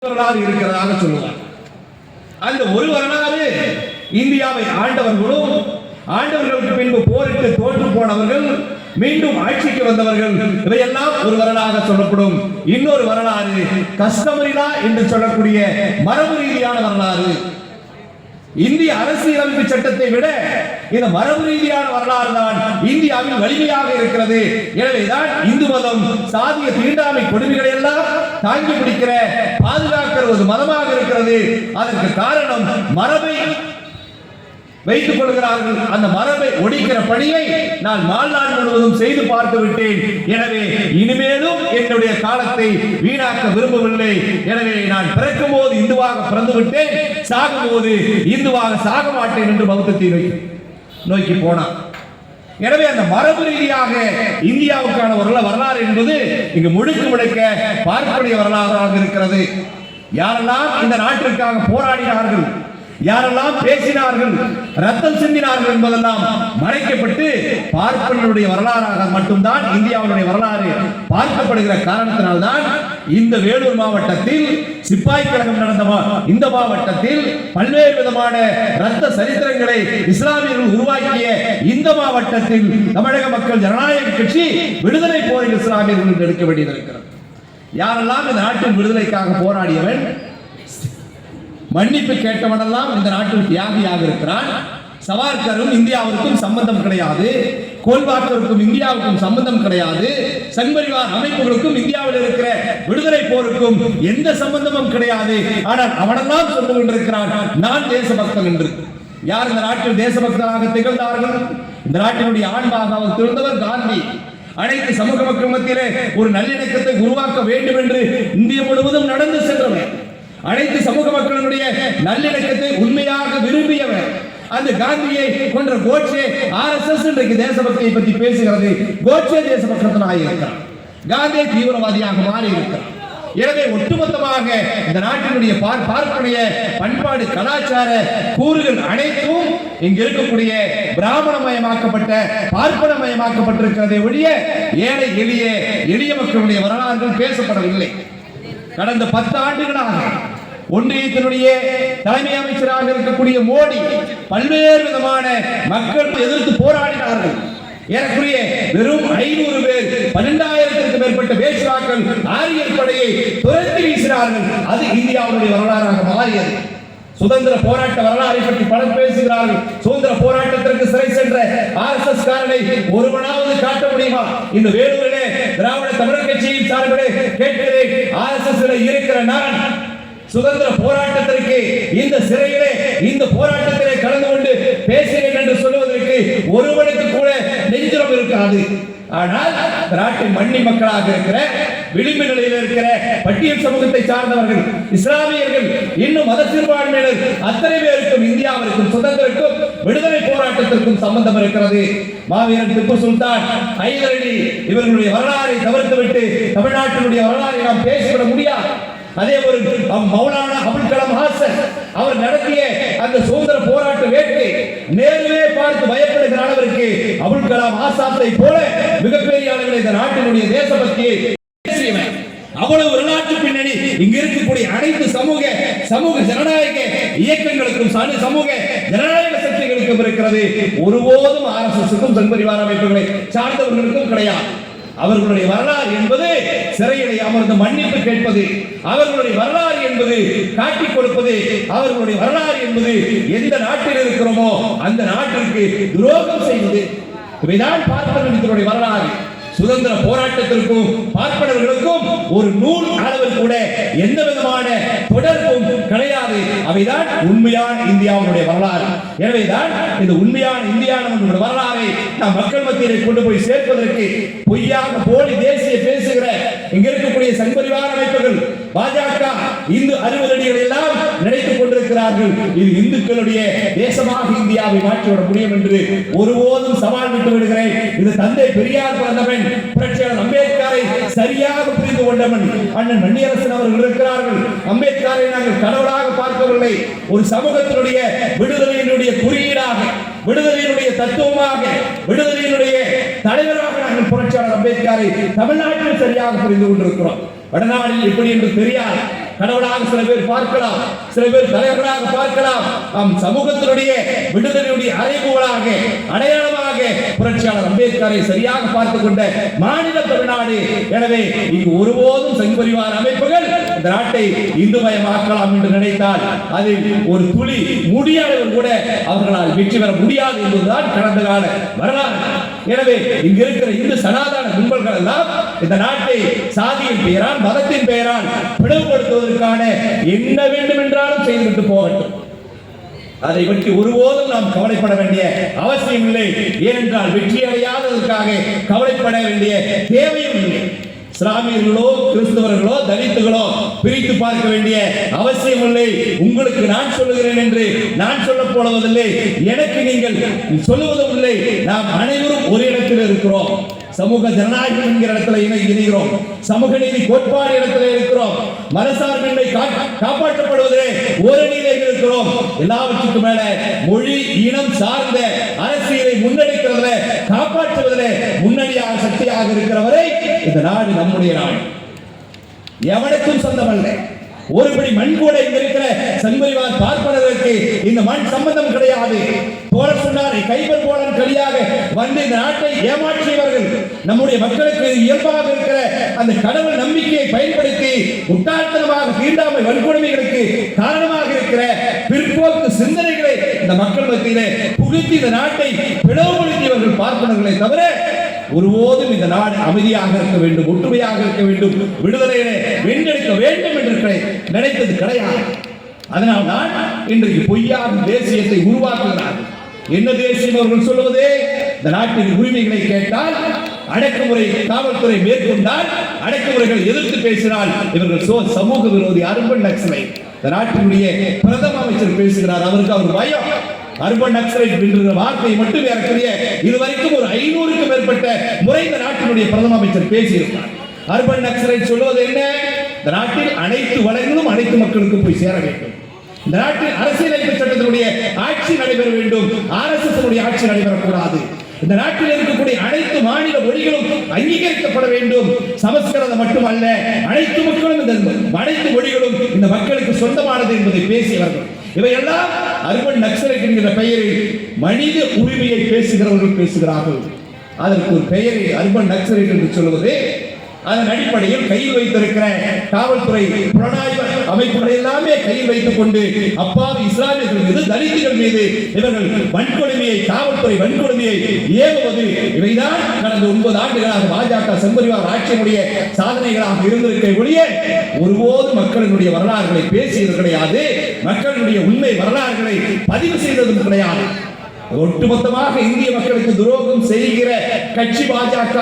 வரலாறு இருக்கிறதாக சொல்லுவார். அந்த ஒரு வரலாறு இந்தியாவை ஆண்டவர்களும் ஆண்டவர்களுக்கு பின்பு போரிட்டு தோற்று போனவர்கள் மீண்டும் ஆட்சிக்கு வந்தவர்கள் இவையெல்லாம் ஒரு வரலாறாக சொல்லப்படும். இன்னொரு வரலாறு கஸ்டமரிலா என்று சொல்லக்கூடிய மரபு ரீதியான வரலாறு. இந்திய அரசியலமைப்பு சட்டத்தை விட இந்த மரபு ரீதியான வரலாறு தான் இந்தியாவில் வலிமையாக இருக்கிறது. எனவேதான் இந்து மதம் சாதிய தீண்டாமை கொடுமைகளை எல்லாம் தாங்கி பிடிக்கிற பாதுகாக்கிற ஒரு மதமாக இருக்கிறது. அதற்கு காரணம் மரபை வைத்துக் கொள்கிறார்கள். அந்த மரபை ஒழிக்கிற பணியை நான் வாழ்நாள் முழுவதும் செய்து பார்த்து விட்டேன். எனவே இனிமேலும் என்னுடைய காலத்தை வீணாக்க விரும்பவில்லை. எனவே நான் பிறக்கும் போது இந்துவாக பிறந்து விட்டேன், சாகும் போது இந்துவாக சாக மாட்டேன் என்று பௌத்தத்தை நோக்கி போனார். எனவே அந்த மரபு ரீதியாக இந்தியாவுக்கான வரலாறு என்பது இங்கு முழுக்க முழுக்க பார்ப்பனிய வரலாறாக இருக்கிறது. யாரெல்லாம் இந்த நாட்டிற்காக போராடினார்கள், யாரெல்லாம் பேசினார்கள், ரத்தம் சிந்தினார்கள் என்பதெல்லாம் மறைக்கப்பட்டு பார்ப்பனருடைய வரலாறாக மட்டும்தான் இந்தியாவுடைய வரலாறு பார்க்கப்படுகிற காரணத்தினால்தான் இந்த வேலூர் மாவட்டத்தில் சிப்பாய் கழகம் நடந்த இந்த மாவட்டத்தில் பல்வேறு விதமான ரத்த சரித்திரங்களை இஸ்லாமியர்கள் உருவாக்கிய இந்த மாவட்டத்தில் தமிழக மக்கள் ஜனநாயக கட்சி விடுதலை போரில் இஸ்லாமியர்கள் எடுக்க வேண்டியிருக்கிறது. யாரெல்லாம் இந்த நாட்டின் விடுதலைக்காக போராடியவன், மன்னிப்பு கேட்டவனெல்லாம் இந்த நாட்டில் தியாகியாக இருக்கிறான். சவார்கரும் இந்தியாவிற்கும் சம்பந்தம் கிடையாது, கோல்வாக்கருக்கும் இந்தியாவுக்கும் சம்பந்தம் கிடையாது, சங்பரிவார் அமைப்புகளுக்கும் இந்தியாவில் இருக்கிற விடுதலை போருக்கும் எந்த சம்பந்தமும் கிடையாது. ஆனால் அவனெல்லாம் சொல்லிக் கொண்டிருக்கிறான் நான் தேசபக்தன் என்று. யார் இந்த நாட்டில் தேசபக்தராக திகழ்ந்தார்கள்? இந்த நாட்டினுடைய ஆண்பாக திகழ்ந்தவர் காந்தி. அனைத்து சமூக மக்கள் மத்தியிலே ஒரு நல்லிணக்கத்தை உருவாக்க வேண்டும் என்று இந்தியா முழுவதும் நடந்து சென்றவர், அனைத்து சமூக மக்களுடைய நல்லிணக்கத்தை உண்மையாக விரும்பியவர். அந்த காந்தியை கொன்ற கோட்சே RSS இன்றைக்கு தேசபக்தியை பற்றி பேசுகிறது. கோட்சே தேசபக்தனாக இருக்கிறார், காந்தி தீவிரவாதியாக மாறி இருக்கிறார். எனவே ஒட்டுமொத்தமாக இந்த நாட்டினுடைய பார்ப்பனிய பண்பாடு கலாச்சார கூறுகள் அனைத்தும் இங்கு இருக்கக்கூடிய பிராமணமயமாக்கப்பட்ட பார்ப்பனமயமாக்கப்பட்டிருக்கிறதை ஒழிய ஏழை எளிய மக்களுடைய வரலாறுகள் பேசப்படவில்லை. கடந்த 10 ஆண்டுகளாக ஒன்றியத்தினுடைய தலைமை அமைச்சராக இருக்கக்கூடிய மோடி பல்வேறு விதமான மக்கள் எதிர்த்து போராடினார்கள். ஏறக்குறைய வெறும் 500 பேர் 12,000க்கும் மேற்பட்ட பேச்சுவாக்கள் ஆரியர் படையை துரத்தி வீசினார்கள். அது இந்தியாவுடைய வரலாறாக மாறியது. சுதந்திர போராட்ட வரலாறை பற்றி பலர் பேசுகிறார்கள். சுதந்திர போராட்டத்திற்கு சிறை சென்ற RSS காரனை ஒருவனாவது காட்ட முடியுமா? இந்த வேலூரிலே திராவிட தமிழர் கட்சியின் சார்பிலே கேட்கிறேன், RSS இருக்கிற நான் சுதந்திர போராட்டத்திற்கு இந்த சிறையிலே இந்த போராட்டத்திலே கலந்து கொண்டு பேசுகிறேன் என்று சொல்லுவதற்கு ஒருவனுக்கு கூட நெஞ்சிரம் இருக்காது. ஆனால் நாட்டின் மண்ணி மக்களாக இருக்கிற விளிம்பு நிலையில் இருக்கிற பட்டியல் சமூகத்தை சார்ந்தவர்கள், இஸ்லாமியர்கள், இன்னும் மத சிறுபான்மையினர் அத்தனை பேருக்கும் இந்தியாவிற்கும் சுதந்திரக்கும் விடுதலை போராட்டத்திற்கும் சம்பந்தம் இருக்கிறது. மாவீரன் திப்பு சுல்தான், ஹைதர் அலி இவர்களுடைய வரலாறை தவிர்த்துவிட்டு தமிழ்நாட்டினுடைய வரலாறை நாம் பேசிவிட முடியாது. அதே ஒரு மௌலானா அபுல் கலாம் ஆசாத் அவர் நடத்திய அந்த சுதந்திர போராட்ட வேட்கை நேரிலே பார்த்து பயப்படுகிற அளவிற்கு அபுல் கலாம் ஆசாத்தை போல மிகப்பெரிய அளவில் இந்த நாட்டினுடைய தேசபக்தியை அவ்வளவு வரலாற்று பின்னணி இங்க இருக்கக்கூடிய அனைத்து சமூக ஜனநாயக இயக்கங்களுக்கும் சமூக ஜனநாயக சக்திகளுக்கும் இருக்கிறது. ஒருபோதும் RSSக்கும் சங்பரிவார அமைப்புகளை சார்ந்தவர்களுக்கும் கிடையாது. அவர்களுடைய வரலாறு என்பது சிறையிலே அமர்ந்து மன்னிப்பு கேட்பது, அவர்களுடைய வரலாறு என்பது காட்டிக் கொடுப்பது, அவர்களுடைய வரலாறு என்பது எந்த நாட்டில் இருக்கிறோமோ அந்த நாட்டிற்கு துரோகம் செய்வது. இவைதான் பார்ப்பனர்களுடைய வரலாறு. சுதந்திர போராட்டத்திற்கும் பார்ப்பனர்களுக்கும் ஒரு நூல் அளவில் கூட எந்த விதமான தொடர்பும் கிடையாது. அவைதான் உண்மையான இந்தியாவுடைய வரலாறு. எனவேதான் இந்த உண்மையான இந்தியாவுடைய வரலாறை நாம் மக்கள் மத்தியிலே கொண்டு போய் சேர்ப்பதற்கு பொய்யாக போலி தேசிய பேசுகிற இங்க இருக்கக்கூடிய சங்பரிவார அமைப்புகள், பாஜக, இந்து அறிவுரைகள் எல்லாம் நினைத்துக் கொண்டிருக்கிறார்கள். இது இந்துக்களுடைய தேசமாக இந்தியாவை மாற்றிவிட முடியும் என்று ஒருபோதும் சவால் விட்டு விடுகிறேன். இது தந்தை பெரியார் பிறந்தவன், புரட்சியாளர் அம்பேத்கரை சரியாக புரிந்து கொண்டவன் அண்ணன் மணியரசன் அவர்கள் இருக்கிறார்கள். அம்பேத்கரை நாங்கள் கடவுளாக பார்க்கவில்லை, ஒரு சமூகத்தினுடைய விடுதலையினுடைய குறியீடாக, விடுதலையினுடைய தத்துவமாக, விடுதலையினுடைய தலைவராக நாங்கள் புரட்சியாளர் அம்பேத்கரை தமிழ்நாட்டில் சரியாக புரிந்து கொண்டிருக்கிறோம். வடநாட்டில் எப்படி என்று தெரியாது. கடவுளாக சில பேர் பார்க்கலாம், சில பேர் தலைவர்களாக பார்க்கலாம். நம் சமூகத்தினுடைய விடுதலையுடைய அறைகூவலாக அடையாளமாக புரட்சியாளர் அம்பேத்கரை சரியாக பார்த்துக் கொண்ட மாநில தமிழ்நாடு. எனவே இங்கு ஒருபோதும் சங் பரிவார அமைப்புகள் இந்த நாட்டை இந்துமயமாக்கலாம் என்று நினைத்தால் அதில் ஒரு துளி முடியாதவர் கூட அவர்களால் வெற்றி பெற முடியாது என்பதுதான் கடந்த கால வரலாறு. எனவே இங்கு இருக்கிற இந்து சனாதன கும்பல்கள் எல்லாம் இந்த நாட்டை சாதியின் பெயரால் மதத்தின் பெயரால் பிளவுபடுத்துவதற்கான என்ன வேண்டும் என்றாலும் செய்துவிட்டு போகட்டும். அதை பற்றி ஒருபோதும் நாம் கவலைப்பட வேண்டிய அவசியம் இல்லை. ஏனென்றால் வெற்றி அடையாததற்காக கவலைப்பட வேண்டிய தேவையும் இல்லை. இஸ்லாமியர்களோ கிறிஸ்தவர்களோ தலித்துகளோ பிரித்து பார்க்க வேண்டிய அவசியம் இல்லை. உங்களுக்கு நான் சொல்லுகிறேன் என்று நான் சொல்ல போவதில்லை, எனக்கு நீங்கள் சொல்லுவதும் இல்லை. நாம் அனைவரும் ஒரு இடத்தில் இருக்கிறோம். சமூக ஜனநாயகம் என்கிற இடத்துல இணைகிறோம். சமூக நீதி கோட்பாடு இடத்துல இருக்கிறோம். மதசார்பின்மை காப்பாற்றப்படுவதிலே ஒரு நிலையில் இருக்கிறோம். எல்லாவற்றுக்கும் மேல மொழி இனம் சார்ந்த அரசியலை முன்னெடுக்கிறதுல காப்பாற்றுவதிலே முன்னணியாக சக்தியாக இருக்கிறவரை இந்த நாடு நம்முடைய நாடு, எவனுக்கும் சொந்தமல்ல. ஒருபடி மண் கூட இங்க இருக்கிற சங்பரிவார் பார்ப்பதற்கு இந்த மண் சம்பந்தம் கிடையாது. போல சொன்னாரை கைபர் போலன் கலியாக வந்து இந்த நாட்டை ஏமாற்றியவர்கள் நம்முடைய மக்களுக்கு இயல்பாக இருக்கிற அந்த கடவுள் நம்பிக்கையை பயன்படுத்தி முட்டாள்தனமாக தீண்டாமை வன்கொடுமைகளுக்கு காரணமாக இருக்கிற பிற்போக்கு சிந்தனைகளை இந்த மக்கள் மத்தியிலே புகுத்தி இந்த நாட்டை பிளவுபடுத்தியவர்கள் பார்ப்பனர்களை தவிர ஒருபோதும் இந்த நாடு அமைதியாக இருக்க வேண்டும், ஒற்றுமையாக இருக்க வேண்டும், விடுதலையை வென்றெடுக்க வேண்டும் என்று நினைத்தது கிடையாது. அதனால் தான் இன்றைக்கு பொய்யாக தேசியத்தை உருவாக்குகிறார்கள். என்ன தேசியம் அவர்கள் சொல்லுவது? இந்த நாட்டின் உரிமைகளை கேட்டால் அடக்குமுறை காவல்துறை மேற்கொண்டால் அடக்குமுறைகளை எதிர்த்து பேசினால் இவர்கள் சமூக விரோதி அர்பன் நக்சலைட். இந்த நாட்டினுடைய பிரதம அமைச்சர் பேசுகிறார், அவருக்கு அவர் பயம். அர்பன் நக்சலைட் என்ற வார்த்தையை மட்டும் ஏறக்குறைய இதுவரைக்கும் ஒரு 500க்கும் மேற்பட்ட முறை இந்த நாட்டினுடைய பிரதம அமைச்சர் பேசியிருக்கிறார். அர்பன் நக்சலைட் சொல்வது என்ன? இந்த நாட்டில் அனைத்து வளங்களும் அனைத்து மக்களுக்கும் போய் சேர வேண்டும். இந்த நாட்டில் அரசியலமைப்பு சட்டத்தினுடைய ஆட்சி நடைபெற வேண்டும், RSS ஆட்சி நடைபெறக்கூடாது. இந்த நாட்டில் இருக்கக்கூடிய அனைத்து மாநில மொழிகளும் அங்கீகரிக்கப்பட வேண்டும். சமஸ்கிருதம் மட்டுமல்ல, அனைத்து மக்களும் அனைத்து மொழிகளும் இந்த மக்களுக்கு சொந்தமானது என்பதை பேசியவர்கள். இவையெல்லாம் அர்பன் நக்சலைட் என்கிற பெயரில் மனித உரிமையை பேசுகிறவர்கள் பேசுகிறார்கள். அதற்கு ஒரு பெயரை அர்பன் நக்சலைட் என்று சொல்வது அதன் அடிப்படையில் கையில் வைத்திருக்கிற காவல்துறை புலனாய்வு அமைப்புகளை எல்லாமே கையில் வைத்துக் கொண்டு அப்பாவி இஸ்லாமியர்கள் மீது தலித்துகள் மீது இவர்கள் வன்கொடுமையை காவல்துறை வன்கொடுமையை ஏவுவது இவைதான் கடந்த 9 ஆண்டுகளாக பாஜக சம்பரிவார் ஆட்சியினுடைய சாதனைகளாக இருந்திருக்க ஒழிய ஒருபோது மக்களினுடைய வரலாறுகளை பேசியது கிடையாது. மக்களுடைய உண்மை வரலாறுகளை பதிவு செய்ததும் கிடையாது. ஒட்டுமொத்தமாக இந்திய மக்களுக்கு துரோகம் செய்கிற கட்சி பாஜக,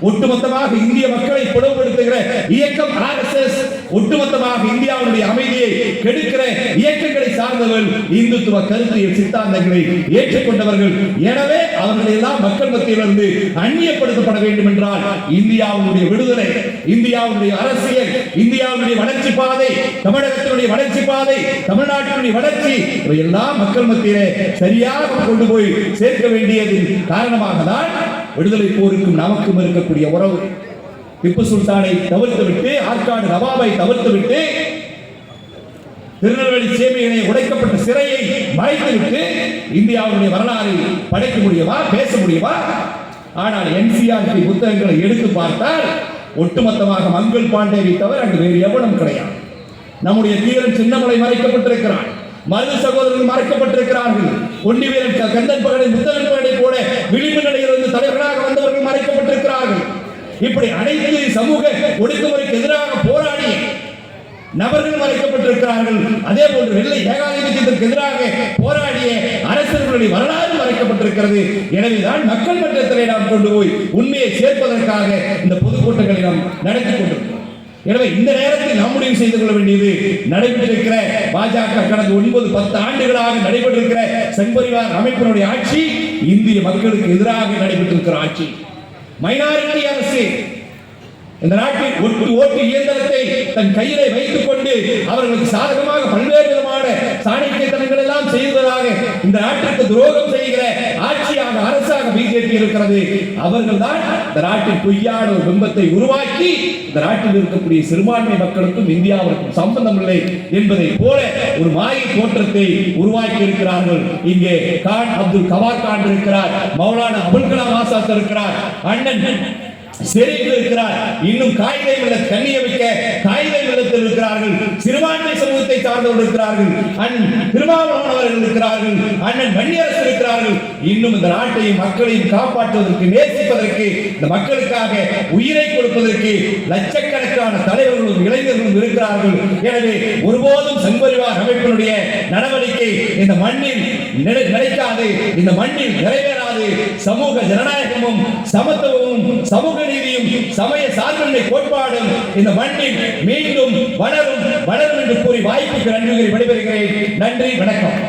ஒட்டுமொத்தமாக இந்திய மக்களை பிளவுபடுத்துகிற இயக்கம் RSS, ஒட்டுமொத்தமாக இந்தியாவுடைய அமைதியை கெடுக்கிற இயக்கங்களை சார்ந்தவர்கள், இந்துத்துவ கருத்தியல் சித்தாந்தங்களை ஏற்றுக்கொண்டவர்கள். எனவே அவர்கள் எல்லாம் மக்கள் மத்தியிலிருந்து அந்நியப்படுத்தப்பட வேண்டும் என்றால் இந்தியாவுடைய விடுதலை, இந்தியாவுடைய அரசியல், இந்தியாவுடைய வளர்ச்சி பாதை, தமிழகத்தினுடைய வளர்ச்சி பாதை, தமிழ்நாட்டினுடைய வளர்ச்சி இவையெல்லாம் மக்கள் மத்தியிலே சரியாக கொண்டு போய் சேர்க்க வேண்டியதின் காரணமாக தான் விடுதலை போருக்கும் நமக்கும் இருக்கக்கூடிய உறவு. திப்பு சுல்தானை தவிர்த்துவிட்டு, ஆற்காடு நவாபை தவிர்த்துவிட்டு, திருநெல்வேலி சேவையினை உடைக்கப்பட்ட சிறையை மறைத்துவிட்டு இந்தியாவுடைய வரலாறை படைக்க முடியுமா, பேச முடியுமா? ஆனால் NCERT புத்தகங்களை எடுத்து பார்த்தால் ஒட்டுமொத்தமாக மங்கள் பாண்டேவை தவிர அங்கு வேறு எவனும் கிடையாது. நம்முடைய தீரன் சின்னமலை மறைக்கப்பட்டிருக்கிறான், மருது சகோதரர்கள் மறைக்கப்பட்டிருக்கிறார்கள், ஒண்டி வீரன் கந்தன் பகடை முத்தவன் பகடை போல விளிம்பு நிலையிலிருந்து தலைவர்களாக வந்தவர்கள் மறைக்கப்பட்டிருக்கிறார்கள். இப்படி அனைத்து சமூக ஒடுக்குமுறைக்கு எதிராக போராடிய நபர்கள் மறைக்கப்பட்டிருக்கிறார்கள். அதே போன்று வெள்ளை ஏகாதிபத்தியத்திற்கு எதிராக போராடிய அரசர்களுடைய வரலாறு மறைக்கப்பட்டிருக்கிறது. எனவேதான் மக்கள் மன்றத்திலே நாம் கொண்டு போய் உண்மையை சேர்ப்பதற்காக இந்த பொதுக்கூட்டங்களை நாம் நடத்தி கொண்டிருக்கிறோம். எனவே இந்த நேரத்தில் நாம் முடிவு செய்து கொள்ள வேண்டியது, நடைபெற்றிருக்கிற பாஜக கடந்த 9-10 ஆண்டுகளாக நடைபெற்றிருக்கிற சங்பரிவார் அமைப்பினுடைய ஆட்சி இந்திய மக்களுக்கு எதிராக நடைபெற்றிருக்கிற ஆட்சி, மைனாரிட்டி அரசு. இந்த நாட்டில் ஓட்டு இயந்திரத்தை தன் கையிலே வைத்துக் கொண்டு அவர்களுக்கு சாதகமாக பல்வேறு விதமான சாணிக்கியத்தனங்கள் எல்லாம் செய்வதாக இந்த நாட்டிற்கு துரோகம் செய்கிற ஆட்சியாக அரசாக பிஜேபி இருக்கிறது. அவர்கள் தான் இந்த நாட்டில் பொய்யான ஒரு பிம்பத்தை உருவாக்கி இந்த நாட்டில் இருக்கக்கூடிய சிறுபான்மை மக்களுக்கும் இந்தியாவிற்கும் சம்பந்தம் இல்லை என்பதை போல ஒரு மாயை தோற்றத்தை உருவாக்கி இருக்கிறார்கள். இங்கே கான் அப்துல் கவார் கான் இருக்கிறார், மௌலானா அபுல் கலாம் ஆசாத் இருக்கிறார், அண்ணன் சிறையில் இருக்கிறார், இன்னும் காகித இல்ல கண்ணியமிக்க காகித இல்லத்தில் இருக்கிறார்கள், சிறுபான்மை சமூகத்தை சார்ந்தவர்கள் இருக்கிறார்கள், அண்ணன் திருமாவளவன் அவர்கள் இருக்கிறார்கள், அண்ணன் மணியரசு இருக்கிறார்கள். இன்னும் இந்த நாட்டையும் மக்களையும் காப்பாற்றுவதற்கு, நேசிப்பதற்கு, இந்த மக்களுக்காக உயிரை கொடுப்பதற்கு லட்சக்கணக்கான தலைவர்களும் இளைஞர்களும் இருக்கிறார்கள். எனவே ஒருபோதும் சங்பரிவார் அமைப்பினுடைய நடவடிக்கை இந்த மண்ணில் நிலைக்காது, இந்த மண்ணில் நிறைவேறாது. சமூக ஜனநாயகமும் சமத்துவமும் சமூக நீதியும் சமய சார்பின்மை கோட்பாடும் இந்த மண்ணில் மீண்டும் வளரும் என்று கூறி வாய்ப்புக்கு நன்றி விடைபெறுகிறேன். நன்றி, வணக்கம்.